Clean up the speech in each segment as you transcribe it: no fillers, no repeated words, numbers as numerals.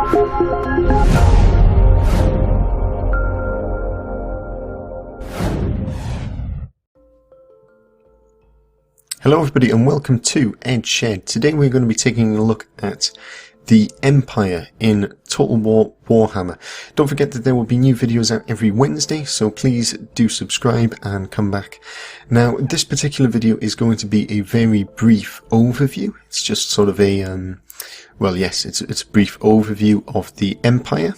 Hello everybody and welcome to Ed Shed. Today we're going to be taking a look at the Empire in Total War Warhammer. Don't forget that there will be new videos out every Wednesday, so please do subscribe and come back. Now this particular video is going to be a very brief overview. It's just sort of a, well yes, it's a brief overview of the Empire.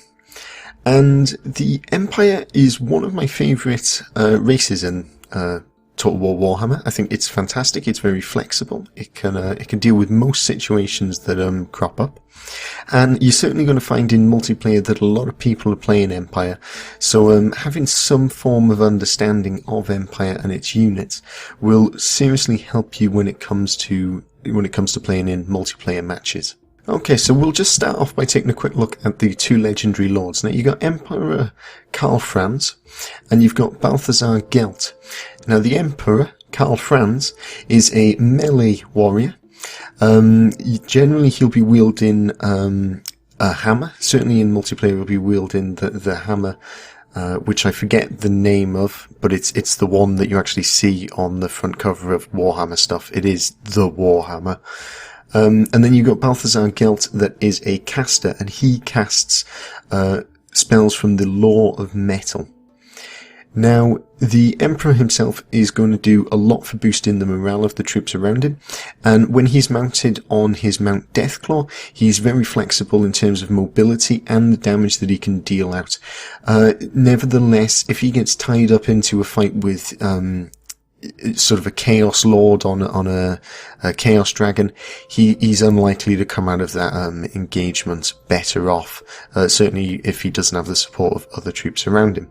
And the Empire is one of my favourite races in Total War Warhammer. I think it's fantastic. It's very flexible. It can deal with most situations that crop up, and you're certainly going to find in multiplayer that a lot of people are playing Empire. So having some form of understanding of Empire and its units will seriously help you when it comes to playing in multiplayer matches. Okay, so we'll just start off by taking a quick look at the two legendary lords. Now, you've got Emperor Karl Franz, and you've got Balthazar Gelt. Now, the Emperor, Karl Franz, is a melee warrior. Generally, he'll be wielding a hammer. Certainly in multiplayer, he'll be wielding the hammer, which I forget the name of, but it's the one that you actually see on the front cover of Warhammer stuff. It is the Warhammer. And then you've got Balthazar Gelt that is a caster, and he casts spells from the Law of Metal. Now, the Emperor himself is going to do a lot for boosting the morale of the troops around him, and when he's mounted on his Mount Deathclaw, he's very flexible in terms of mobility and the damage that he can deal out. Nevertheless, if he gets tied up into a fight with sort of a Chaos Lord on a Chaos Dragon, he's unlikely to come out of that engagement better off, certainly if he doesn't have the support of other troops around him.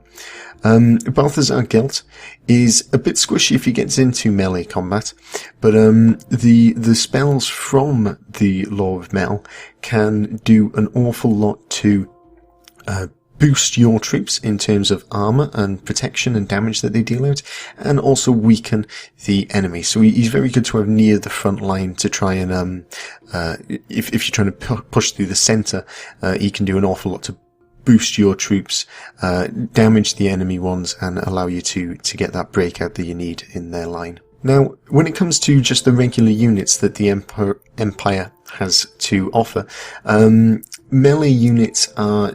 Balthazar Gelt is a bit squishy if he gets into melee combat, but the spells from the Law of Metal can do an awful lot to boost your troops in terms of armor and protection and damage that they deal out, and also weaken the enemy. So he's very good to have near the front line to try and, if you're trying to push through the center, he can do an awful lot to boost your troops, damage the enemy ones, and allow you to get that breakout that you need in their line. Now, when it comes to just the regular units that the Empire has to offer, melee units are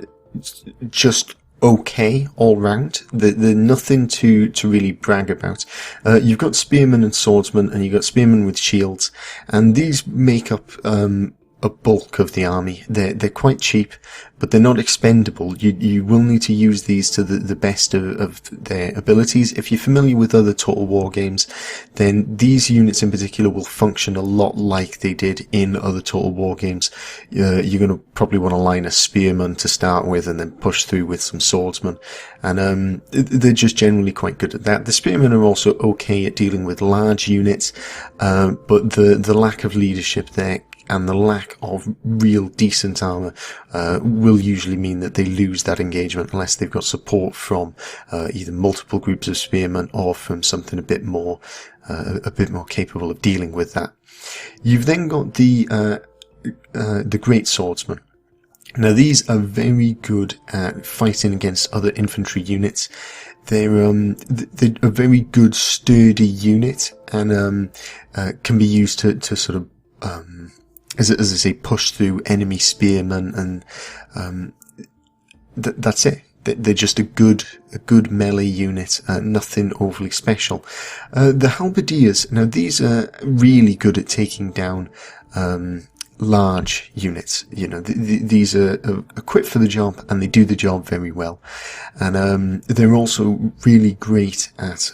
just okay all round. They're nothing to really brag about. You've got spearmen and swordsmen, and you've got spearmen with shields, and these make up a bulk of the army. They're quite cheap, but they're not expendable. You will need to use these to the best of their abilities. If you're familiar with other Total War games, then these units in particular will function a lot like they did in other Total War games. You're going to probably want to line a spearman to start with and then push through with some swordsmen. And they're just generally quite good at that. The spearmen are also okay at dealing with large units, but the lack of leadership there and the lack of real decent armor will usually mean that they lose that engagement unless they've got support from either multiple groups of spearmen or from something a bit more capable of dealing with that. You've then got the great swordsmen. Now these are very good at fighting against other infantry units. They're a very good sturdy unit, and can be used to sort of as I say, push through enemy spearmen, and that's it. They're just a good melee unit, nothing overly special. The halberdiers, now these are really good at taking down large units. You know, these are equipped for the job, and they do the job very well. And they're also really great at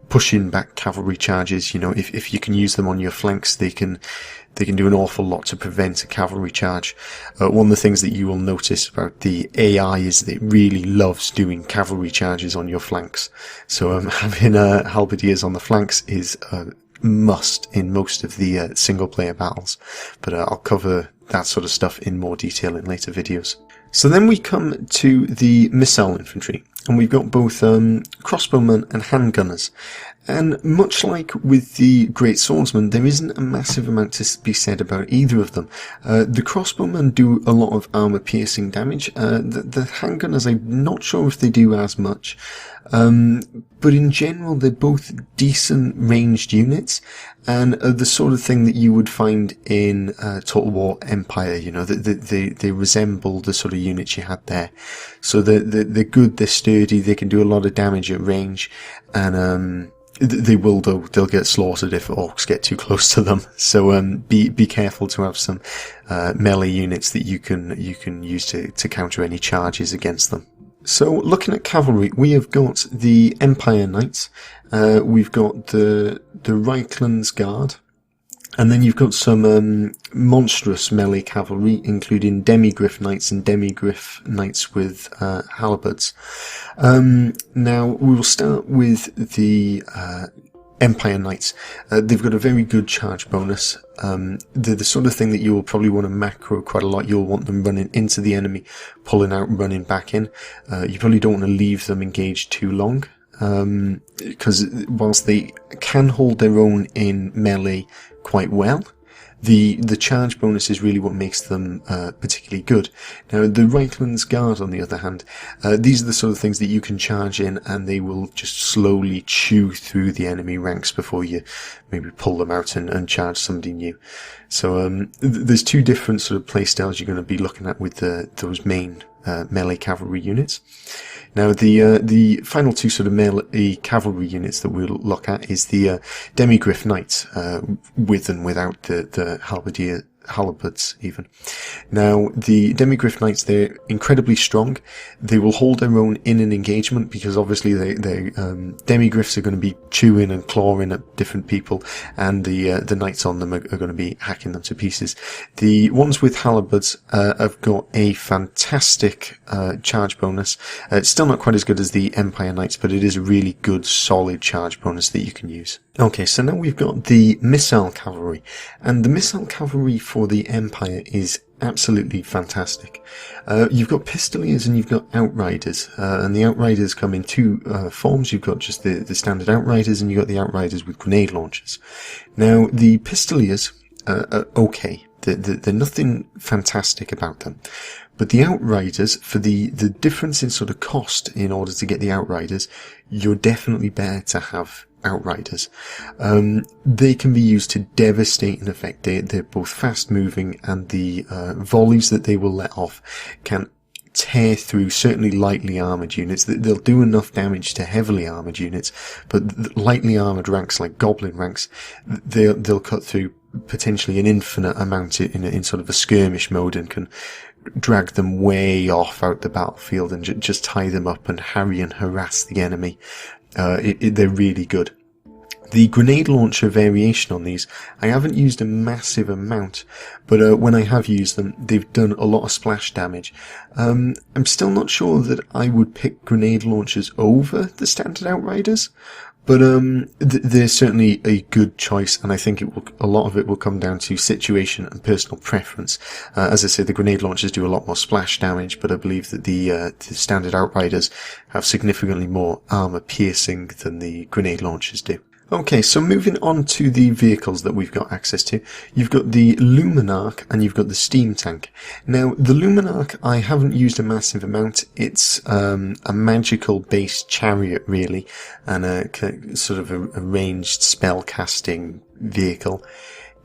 pushing back cavalry charges. You know, if you can use them on your flanks, they can do an awful lot to prevent a cavalry charge. One of the things that you will notice about the AI is that it really loves doing cavalry charges on your flanks. So having halberdiers on the flanks is a must in most of the single player battles. But I'll cover that sort of stuff in more detail in later videos. So then we come to the missile infantry, and we've got both crossbowmen and handgunners. And much like with the Great Swordsman, there isn't a massive amount to be said about either of them. The crossbowmen do a lot of armor-piercing damage. The handgunners, I'm not sure if they do as much. But in general, they're both decent ranged units, and the sort of thing that you would find in Total War Empire. You know, they resemble the sort of units you had there. So they're good, they're sturdy, they can do a lot of damage at range, and they will, though, they'll get slaughtered if orcs get too close to them. So be careful to have some melee units that you can use to counter any charges against them. So, looking at cavalry, we have got the Empire Knights, we've got the Reichland's Guard, and then you've got some monstrous melee cavalry, including Demigriff Knights and Demigriff Knights with halberds. Now, we will start with the Empire Knights. They've got a very good charge bonus. They're the sort of thing that you will probably want to macro quite a lot. You'll want them running into the enemy, pulling out and running back in. You probably don't want to leave them engaged too long, because whilst they can hold their own in melee quite well, the charge bonus is really what makes them particularly good. Now, the Reichland's Guard, on the other hand, these are the sort of things that you can charge in, and they will just slowly chew through the enemy ranks before you maybe pull them out and charge somebody new. So there's two different sort of playstyles you're going to be looking at with those main melee cavalry units. Now, the final two sort of melee cavalry units that we'll look at is the Demigriff Knights, with and without the halberds even. Now, the Demigriff Knights, they're incredibly strong. They will hold their own in an engagement, because obviously Demigriffs are going to be chewing and clawing at different people, and the knights on them are going to be hacking them to pieces. The ones with halberds have got a fantastic charge bonus. It's still not quite as good as the Empire Knights, but it is a really good solid charge bonus that you can use. Okay, so now we've got the Missile Cavalry, and the Missile Cavalry for the Empire is absolutely fantastic. You've got Pistoliers and you've got Outriders, and the Outriders come in two forms. You've got just the standard Outriders, and you've got the Outriders with grenade launchers. Now, the Pistoliers are okay. They're nothing fantastic about them. But the Outriders, for the difference in sort of cost in order to get the Outriders, you're definitely better to have Outriders. They can be used to devastate an effect. They're both fast moving, and the volleys that they will let off can tear through certainly lightly armoured units. They'll do enough damage to heavily armoured units, but lightly armoured ranks like goblin ranks, they'll cut through potentially an infinite amount in sort of a skirmish mode, and can drag them way off out the battlefield and just tie them up and harry and harass the enemy. They're really good. The grenade launcher variation on these, I haven't used a massive amount, but when I have used them, they've done a lot of splash damage. I'm still not sure that I would pick grenade launchers over the standard Outriders, but they're certainly a good choice, and I think a lot of it will come down to situation and personal preference. As I say, the grenade launchers do a lot more splash damage, but I believe that the standard Outriders have significantly more armor piercing than the grenade launchers do. Okay, so moving on to the vehicles that we've got access to. You've got the Luminarch and you've got the Steam Tank. Now, the Luminarch I haven't used a massive amount. It's a magical-based chariot, really, and a sort of a ranged spell-casting vehicle.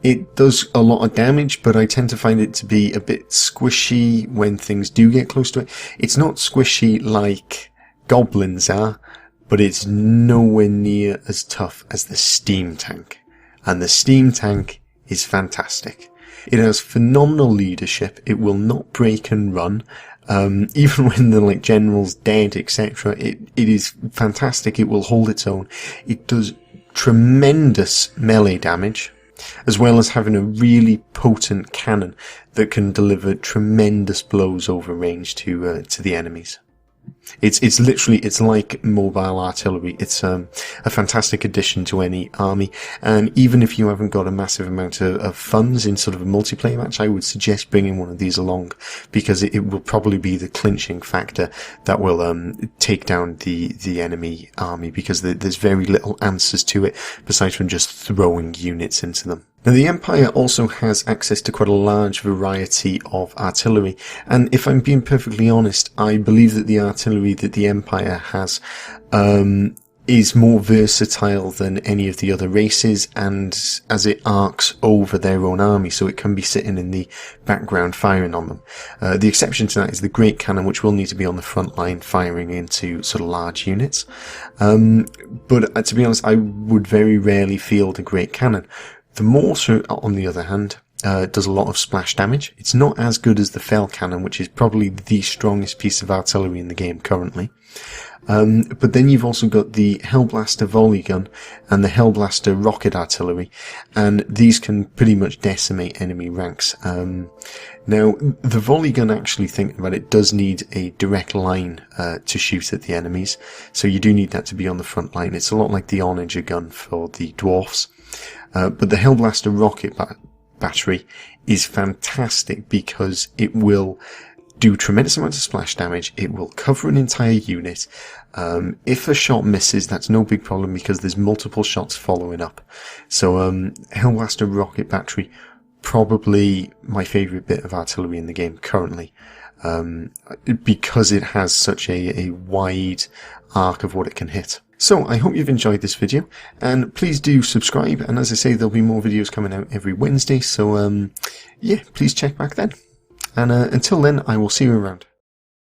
It does a lot of damage, but I tend to find it to be a bit squishy when things do get close to it. It's not squishy like goblins are, but it's nowhere near as tough as the Steam Tank. And the Steam Tank is fantastic. It has phenomenal leadership. It will not break and run. Even when the general's dead, etc. It is fantastic. It will hold its own. It does tremendous melee damage, as well as having a really potent cannon that can deliver tremendous blows over range to the enemies. It's literally, it's like mobile artillery. It's a fantastic addition to any army, and even if you haven't got a massive amount of funds in sort of a multiplayer match, I would suggest bringing one of these along, because it will probably be the clinching factor that will take down the enemy army, because there's very little answers to it besides from just throwing units into them. Now, the Empire also has access to quite a large variety of artillery, and if I'm being perfectly honest, I believe that the artillery that the Empire has is more versatile than any of the other races, and as it arcs over their own army, so it can be sitting in the background firing on them. The exception to that is the Great Cannon, which will need to be on the front line firing into sort of large units. But to be honest, I would very rarely field a Great Cannon. The mortar, on the other hand, does a lot of splash damage. It's not as good as the Fell Cannon, which is probably the strongest piece of artillery in the game currently. But then you've also got the Hellblaster volley gun and the Hellblaster rocket artillery, and these can pretty much decimate enemy ranks. Now, the volley gun, actually thinking about it, does need a direct line to shoot at the enemies, so you do need that to be on the front line. It's a lot like the Onager gun for the dwarfs. But the Hellblaster rocket battery is fantastic because it will do tremendous amounts of splash damage. It will cover an entire unit. If a shot misses, that's no big problem because there's multiple shots following up. So Hellblaster rocket battery, probably my favourite bit of artillery in the game currently, because it has such a wide arc of what it can hit. So, I hope you've enjoyed this video, and please do subscribe, and as I say, there'll be more videos coming out every Wednesday, so yeah, please check back then. And until then, I will see you around.